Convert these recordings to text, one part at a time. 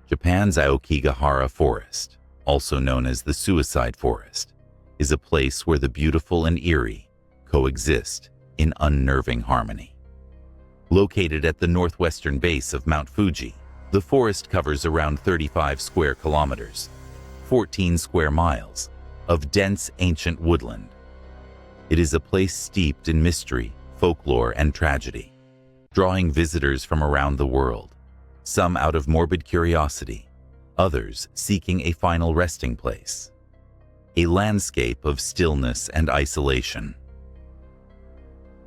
Japan's Aokigahara Forest, also known as the Suicide Forest, is a place where the beautiful and eerie coexist in unnerving harmony. Located at the northwestern base of Mount Fuji, the forest covers around 35 square kilometers, 14 square miles, of dense ancient woodland. It is a place steeped in mystery, folklore, and tragedy, drawing visitors from around the world, some out of morbid curiosity, others seeking a final resting place. A landscape of stillness and isolation.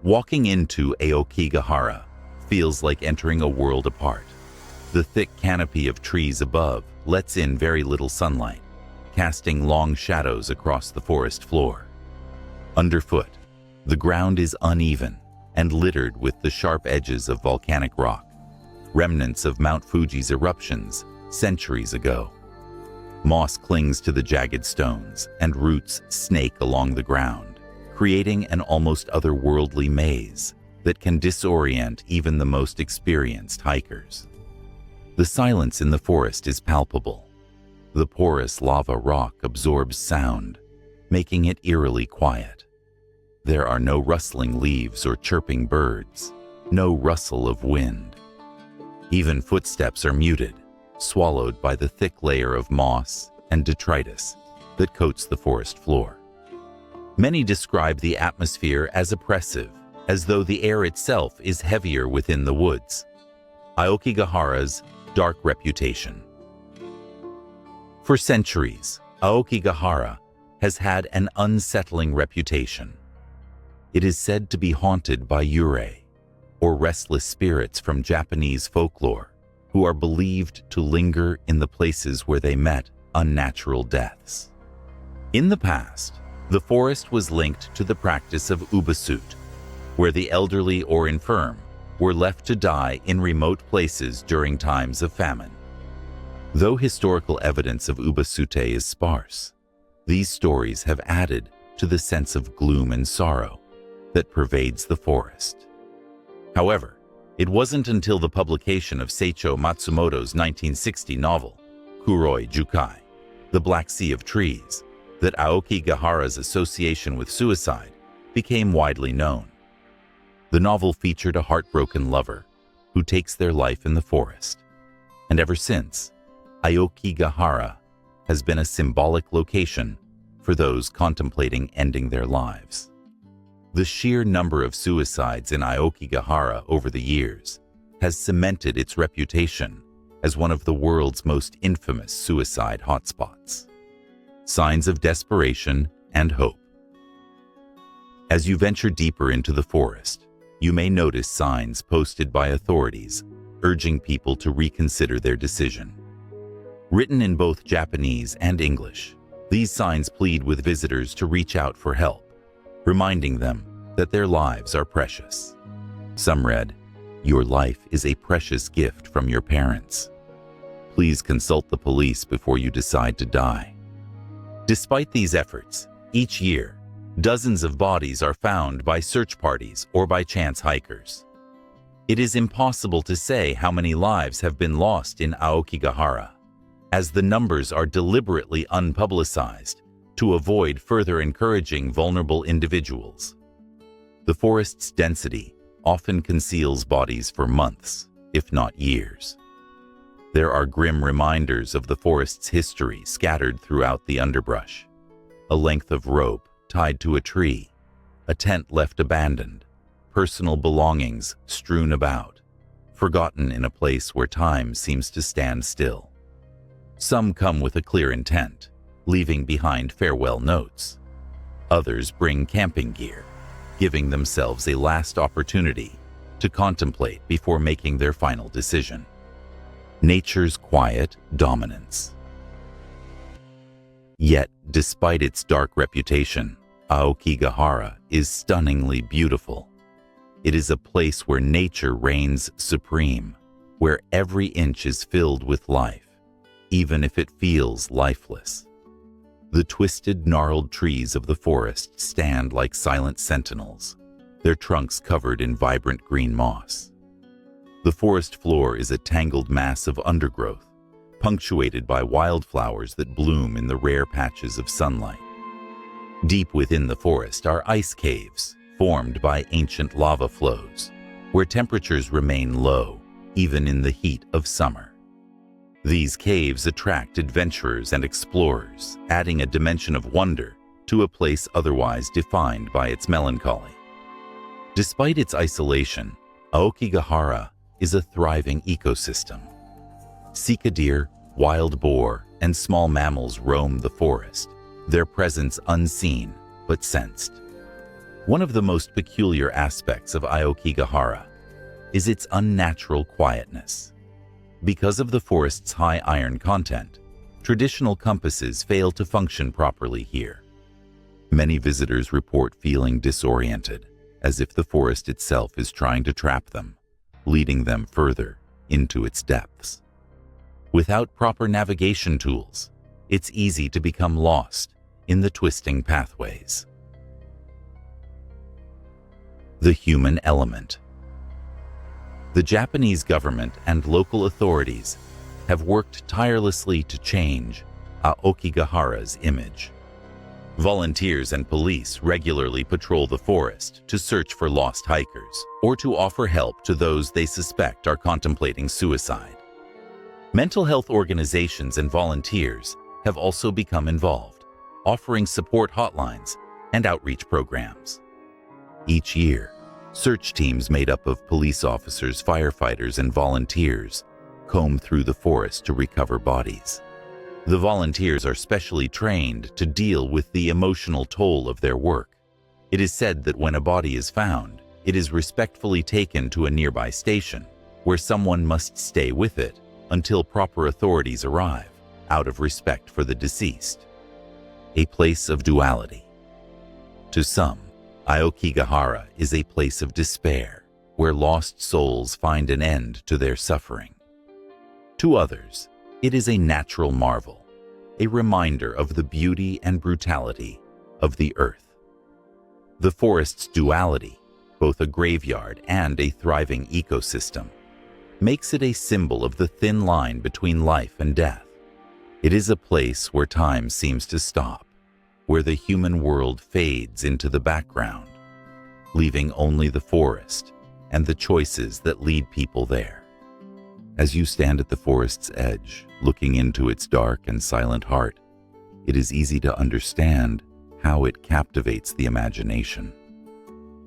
Walking into Aokigahara feels like entering a world apart. The thick canopy of trees above lets in very little sunlight, casting long shadows across the forest floor. Underfoot, the ground is uneven and littered with the sharp edges of volcanic rock, remnants of Mount Fuji's eruptions centuries ago. Moss clings to the jagged stones and roots snake along the ground, creating an almost otherworldly maze that can disorient even the most experienced hikers. The silence in the forest is palpable. The porous lava rock absorbs sound, making it eerily quiet. There are no rustling leaves or chirping birds, no rustle of wind. Even footsteps are muted, swallowed by the thick layer of moss and detritus that coats the forest floor. Many describe the atmosphere as oppressive, as though the air itself is heavier within the woods. Aokigahara's dark reputation. For centuries, Aokigahara has had an unsettling reputation. It is said to be haunted by eerie, or restless spirits from Japanese folklore, who are believed to linger in the places where they met unnatural deaths. In the past, the forest was linked to the practice of ubasut, where the elderly or infirm were left to die in remote places during times of famine. Though historical evidence of ubasute is sparse, these stories have added to the sense of gloom and sorrow that pervades the forest. However, it wasn't until the publication of Seicho Matsumoto's 1960 novel, Kuroi Jukai, The Black Sea of Trees, that Aokigahara's association with suicide became widely known. The novel featured a heartbroken lover who takes their life in the forest, and ever since, Aokigahara has been a symbolic location for those contemplating ending their lives. The sheer number of suicides in Aokigahara over the years has cemented its reputation as one of the world's most infamous suicide hotspots. Signs of desperation and hope. As you venture deeper into the forest, you may notice signs posted by authorities urging people to reconsider their decision. Written in both Japanese and English, these signs plead with visitors to reach out for help, reminding them that their lives are precious. Some read, "Your life is a precious gift from your parents. Please consult the police before you decide to die." Despite these efforts, each year, dozens of bodies are found by search parties or by chance hikers. It is impossible to say how many lives have been lost in Aokigahara, as the numbers are deliberately unpublicized to avoid further encouraging vulnerable individuals. The forest's density often conceals bodies for months, if not years. There are grim reminders of the forest's history scattered throughout the underbrush. A length of rope tied to a tree, a tent left abandoned, personal belongings strewn about, forgotten in a place where time seems to stand still. Some come with a clear intent, leaving behind farewell notes. Others bring camping gear, giving themselves a last opportunity to contemplate before making their final decision. Nature's quiet dominance. Yet, despite its dark reputation, Aokigahara is stunningly beautiful. It is a place where nature reigns supreme, where every inch is filled with life, even if it feels lifeless. The twisted, gnarled trees of the forest stand like silent sentinels, their trunks covered in vibrant green moss. The forest floor is a tangled mass of undergrowth, punctuated by wildflowers that bloom in the rare patches of sunlight. Deep within the forest are ice caves, formed by ancient lava flows, where temperatures remain low, even in the heat of summer. These caves attract adventurers and explorers, adding a dimension of wonder to a place otherwise defined by its melancholy. Despite its isolation, Aokigahara is a thriving ecosystem. Sika deer, wild boar, and small mammals roam the forest, their presence unseen but sensed. One of the most peculiar aspects of Aokigahara is its unnatural quietness. Because of the forest's high iron content, traditional compasses fail to function properly here. Many visitors report feeling disoriented, as if the forest itself is trying to trap them, leading them further into its depths. Without proper navigation tools, it's easy to become lost in the twisting pathways. The human element. The Japanese government and local authorities have worked tirelessly to change Aokigahara's image. Volunteers and police regularly patrol the forest to search for lost hikers or to offer help to those they suspect are contemplating suicide. Mental health organizations and volunteers have also become involved, offering support hotlines and outreach programs. Each year, search teams made up of police officers, firefighters, and volunteers comb through the forest to recover bodies. The volunteers are specially trained to deal with the emotional toll of their work. It is said that when a body is found, it is respectfully taken to a nearby station, where someone must stay with it until proper authorities arrive, out of respect for the deceased. A place of duality. To some, Aokigahara is a place of despair, where lost souls find an end to their suffering. To others, it is a natural marvel, a reminder of the beauty and brutality of the earth. The forest's duality, both a graveyard and a thriving ecosystem, makes it a symbol of the thin line between life and death. It is a place where time seems to stop, where the human world fades into the background, leaving only the forest and the choices that lead people there. As you stand at the forest's edge, looking into its dark and silent heart, it is easy to understand how it captivates the imagination.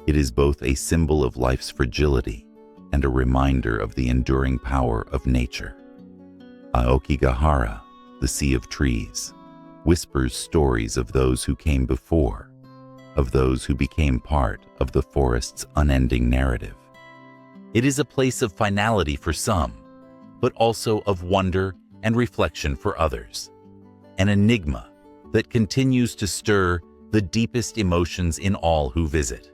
It is both a symbol of life's fragility and a reminder of the enduring power of nature. Aokigahara, the sea of trees, whispers stories of those who came before, of those who became part of the forest's unending narrative. It is a place of finality for some, but also of wonder and reflection for others, an enigma that continues to stir the deepest emotions in all who visit.